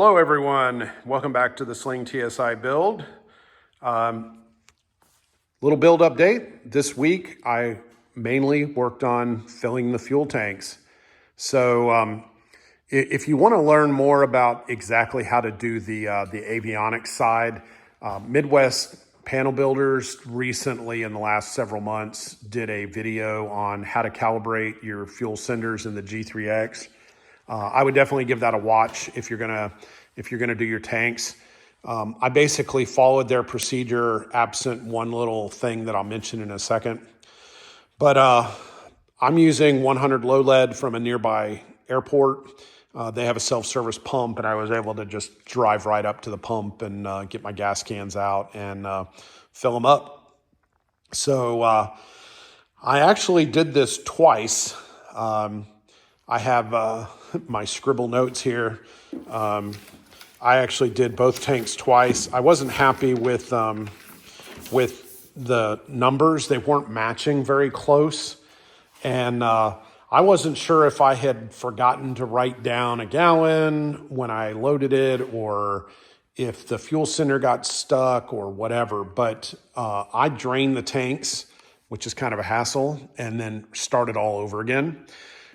Hello everyone, welcome back to the Sling TSI build. Little build update. This week I mainly worked on filling the fuel tanks. So if you want to learn more about exactly how to do the avionics side, Midwest Panel Builders recently in the last several months did a video on how to calibrate your fuel senders in the G3X. I would definitely give that a watch if you're gonna do your tanks. I basically followed their procedure, absent one little thing that I'll mention in a second. But I'm using 100 low lead from a nearby airport. They have a self-service pump, and I was able to just drive right up to the pump and get my gas cans out and fill them up. So I actually did this twice. I have my scribble notes here. I actually did both tanks twice. I wasn't happy with the numbers. They weren't matching very close. And I wasn't sure if I had forgotten to write down a gallon when I loaded it, or if the fuel sender got stuck or whatever. But I drained the tanks, which is kind of a hassle, and then started all over again.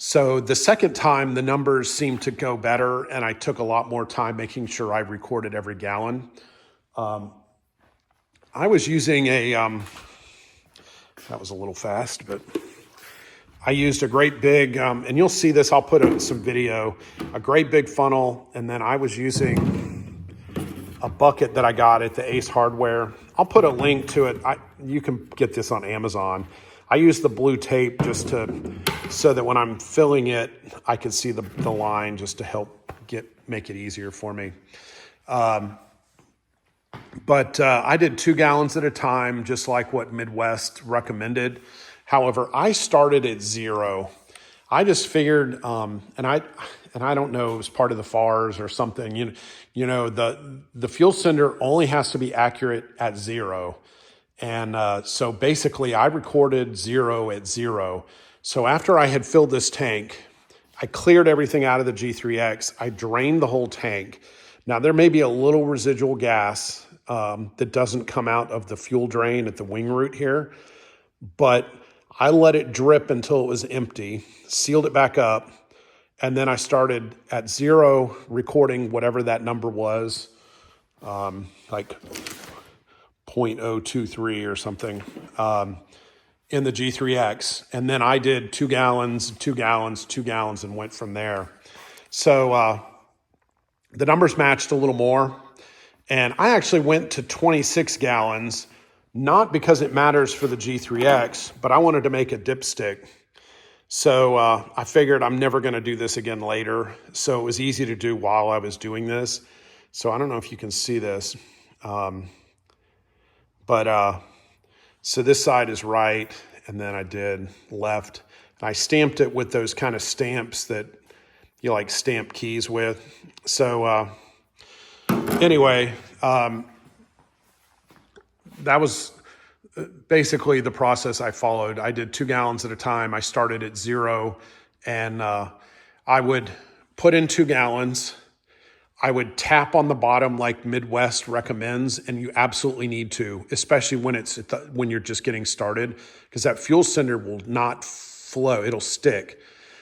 So the second time, the numbers seemed to go better, and I took a lot more time making sure I recorded every gallon. I was using that was a little fast, but I used a great big, and you'll see this, I'll put up some video, a great big funnel, and then I was using a bucket that I got at the Ace Hardware. I'll put a link to it. You can get this on Amazon. I use the blue tape just so that when I'm filling it, I can see the line, just to help make it easier for me. But I did 2 gallons at a time, just like what Midwest recommended. However, I started at 0. I just figured, and I don't know, it was part of the FARs or something. You know, the fuel sender only has to be accurate at 0. And so basically I recorded 0 at 0. So after I had filled this tank, I cleared everything out of the G3X. I drained the whole tank. Now there may be a little residual gas that doesn't come out of the fuel drain at the wing root here, but I let it drip until it was empty, sealed it back up, and then I started at 0 recording whatever that number was, like 0.023 or something in the G3X. And then I did 2 gallons, 2 gallons, 2 gallons, and went from there. So the numbers matched a little more. And I actually went to 26 gallons, not because it matters for the G3X, but I wanted to make a dipstick. So I figured I'm never going to do this again later. So it was easy to do while I was doing this. So I don't know if you can see this. So this side is right, and then I did left. And I stamped it with those kind of stamps that you like stamp keys with. So anyway, that was basically the process I followed. I did 2 gallons at a time. I started at 0, and I would put in 2 gallons. I would tap on the bottom like Midwest recommends, and you absolutely need to, especially when you're just getting started, because that fuel sender will not flow, it'll stick.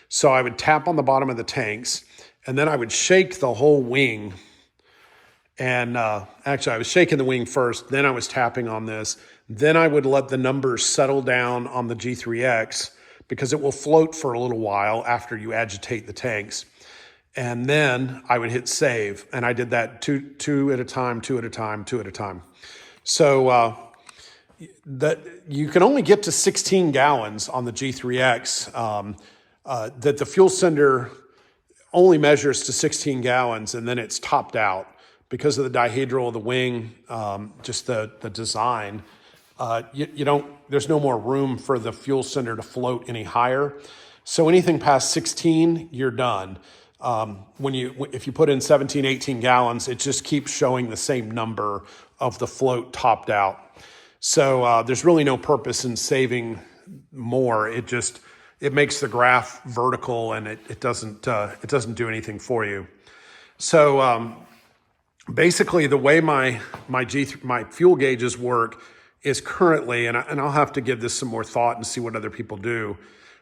So I would tap on the bottom of the tanks, and then I would shake the whole wing. And actually, I was shaking the wing first, then I was tapping on this. Then I would let the numbers settle down on the G3X, because it will float for a little while after you agitate the tanks. And then I would hit save, and I did that two at a time, 2 at a time, 2 at a time. So that you can only get to 16 gallons on the G3X. That the fuel sender only measures to 16 gallons, and then it's topped out because of the dihedral of the wing, just the design. There's no more room for the fuel sender to float any higher. So anything past 16, you're done. If you put in 17, 18 gallons, it just keeps showing the same number of the float topped out. So there's really no purpose in saving more. It makes the graph vertical, and it doesn't do anything for you. So basically the way my fuel gauges work is currently, and I'll have to give this some more thought and see what other people do,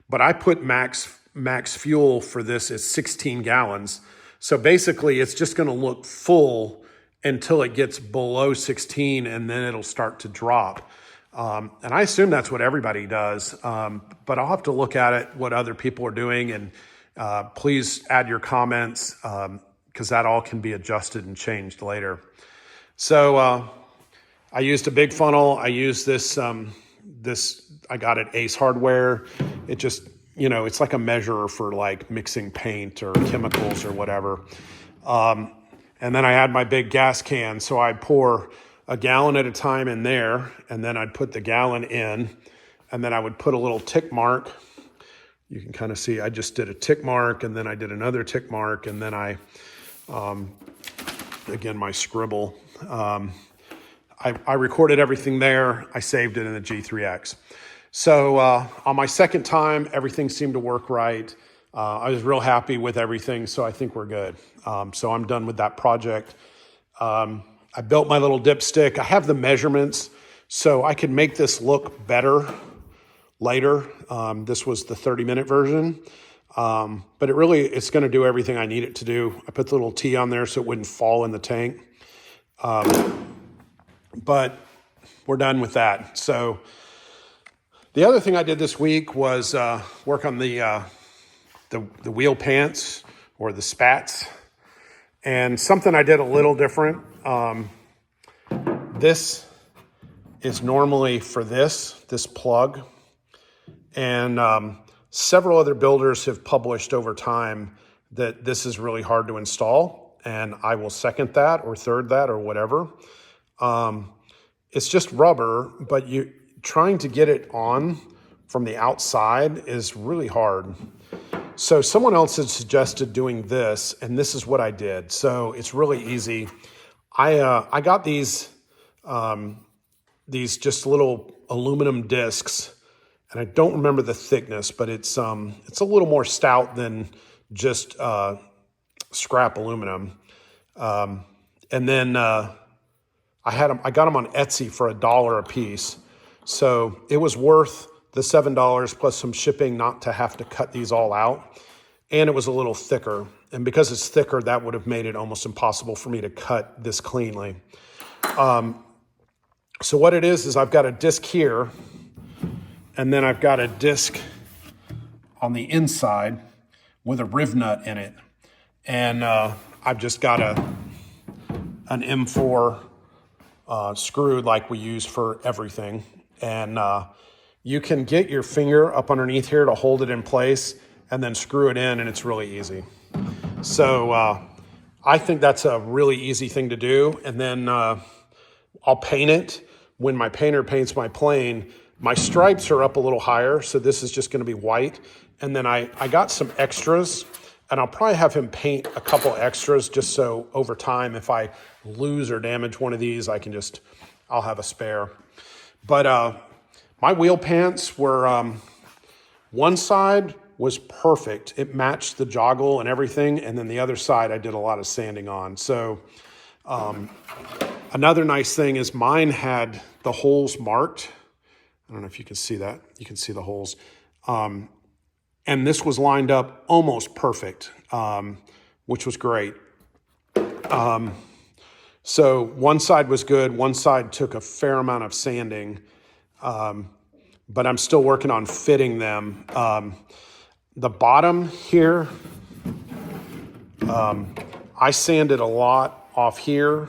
but I put max fuel for this is 16 gallons. So basically it's just going to look full until it gets below 16, and then it'll start to drop. And I assume that's what everybody does, but I'll have to look at it, what other people are doing, and please add your comments, because that all can be adjusted and changed later. So I used a big funnel. I used this, I got at Ace Hardware. It just, it's like a measurer for like mixing paint or chemicals or whatever. And then I had my big gas can. So I'd pour a gallon at a time in there, and then I'd put the gallon in, and then I would put a little tick mark. You can kind of see I just did a tick mark, and then I did another tick mark, and then I, again, my scribble. I recorded everything there. I saved it in the G3X. So on my second time, everything seemed to work right. I was real happy with everything, so I think we're good. So I'm done with that project. I built my little dipstick. I have the measurements, so I could make this look better later. This was the 30-minute version, but it's going to do everything I need it to do. I put the little T on there so it wouldn't fall in the tank. But we're done with that. So the other thing I did this week was work on the wheel pants, or the spats, and something I did a little different. This is normally for this plug, and several other builders have published over time that this is really hard to install, and I will second that or third that or whatever. It's just rubber, but trying to get it on from the outside is really hard. So someone else had suggested doing this, and this is what I did. So it's really easy. I got these just little aluminum discs, and I don't remember the thickness, but it's a little more stout than just scrap aluminum. And then I got them on Etsy for $1 a piece. So it was worth the $7 plus some shipping not to have to cut these all out. And it was a little thicker. And because it's thicker, that would have made it almost impossible for me to cut this cleanly. So what it is I've got a disc here, and then I've got a disc on the inside with a riv nut in it. And I've just got an M4 screw like we use for everything. And you can get your finger up underneath here to hold it in place and then screw it in, and it's really easy. So I think that's a really easy thing to do. And then I'll paint it. When my painter paints my plane, my stripes are up a little higher, so this is just going to be white. And then I got some extras, and I'll probably have him paint a couple extras just so over time, if I lose or damage one of these, I'll have a spare. But my wheel pants were, one side was perfect. It matched the joggle and everything. And then the other side, I did a lot of sanding on. So another nice thing is mine had the holes marked. I don't know if you can see that. You can see the holes. And this was lined up almost perfect, which was great. So one side was good. One side took a fair amount of sanding, but I'm still working on fitting them. The bottom here, I sanded a lot off here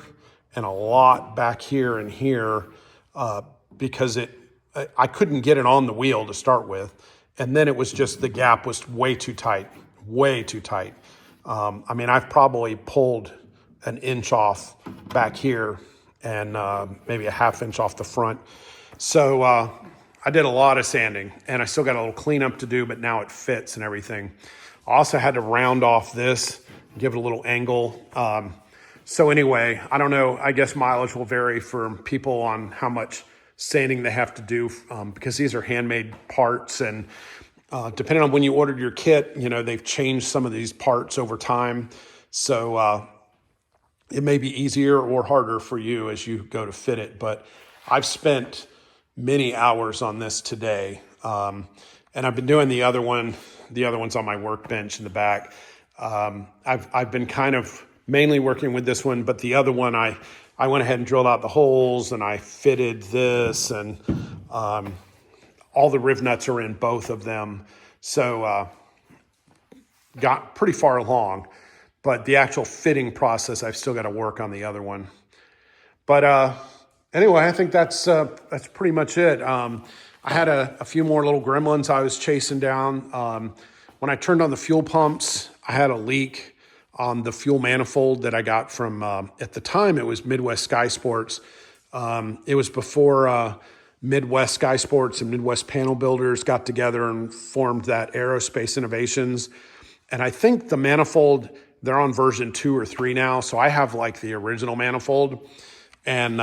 and a lot back here and here because I couldn't get it on the wheel to start with. And then it was just the gap was way too tight, way too tight. I mean, I've probably pulled an inch off back here and maybe a half inch off the front. So I did a lot of sanding, and I still got a little cleanup to do, but now it fits and everything. I also had to round off this, give it a little angle. So anyway, I don't know, I guess mileage will vary for people on how much sanding they have to do because these are handmade parts, and depending on when you ordered your kit, they've changed some of these parts over time. So it may be easier or harder for you as you go to fit it, but I've spent many hours on this today. And I've been doing the other one. The other one's on my workbench in the back. I've been kind of mainly working with this one, but the other one, I went ahead and drilled out the holes and I fitted this, and all the riv nuts are in both of them. So got pretty far along, but the actual fitting process, I've still got to work on the other one. But anyway, I think that's pretty much it. I had a few more little gremlins I was chasing down. When I turned on the fuel pumps, I had a leak on the fuel manifold that I got from, at the time, it was Midwest Sky Sports. It was before Midwest Sky Sports and Midwest Panel Builders got together and formed that Aerospace Innovations. And I think the manifold, they're on version 2 or 3 now. So I have like the original manifold. And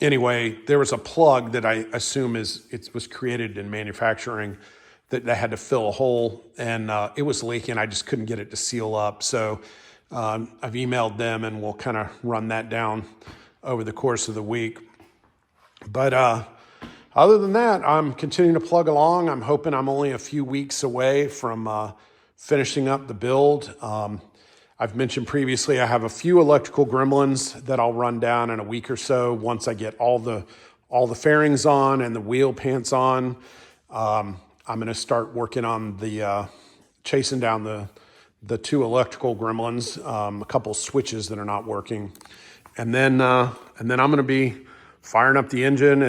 anyway, there was a plug that I assume it was created in manufacturing that I had to fill a hole, and it was leaking. I just couldn't get it to seal up. So I've emailed them, and we'll kind of run that down over the course of the week. But other than that, I'm continuing to plug along. I'm hoping I'm only a few weeks away from finishing up the build. I've mentioned previously I have a few electrical gremlins that I'll run down in a week or so once I get all the fairings on and the wheel pants on. I'm going to start working on the chasing down the 2 electrical gremlins, a couple switches that are not working, and then I'm going to be firing up the engine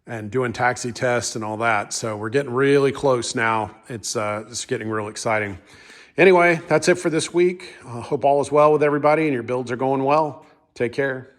and doing taxi tests and all that. So we're getting really close now. It's getting real exciting. Anyway, that's it for this week. Hope all is well with everybody and your builds are going well. Take care.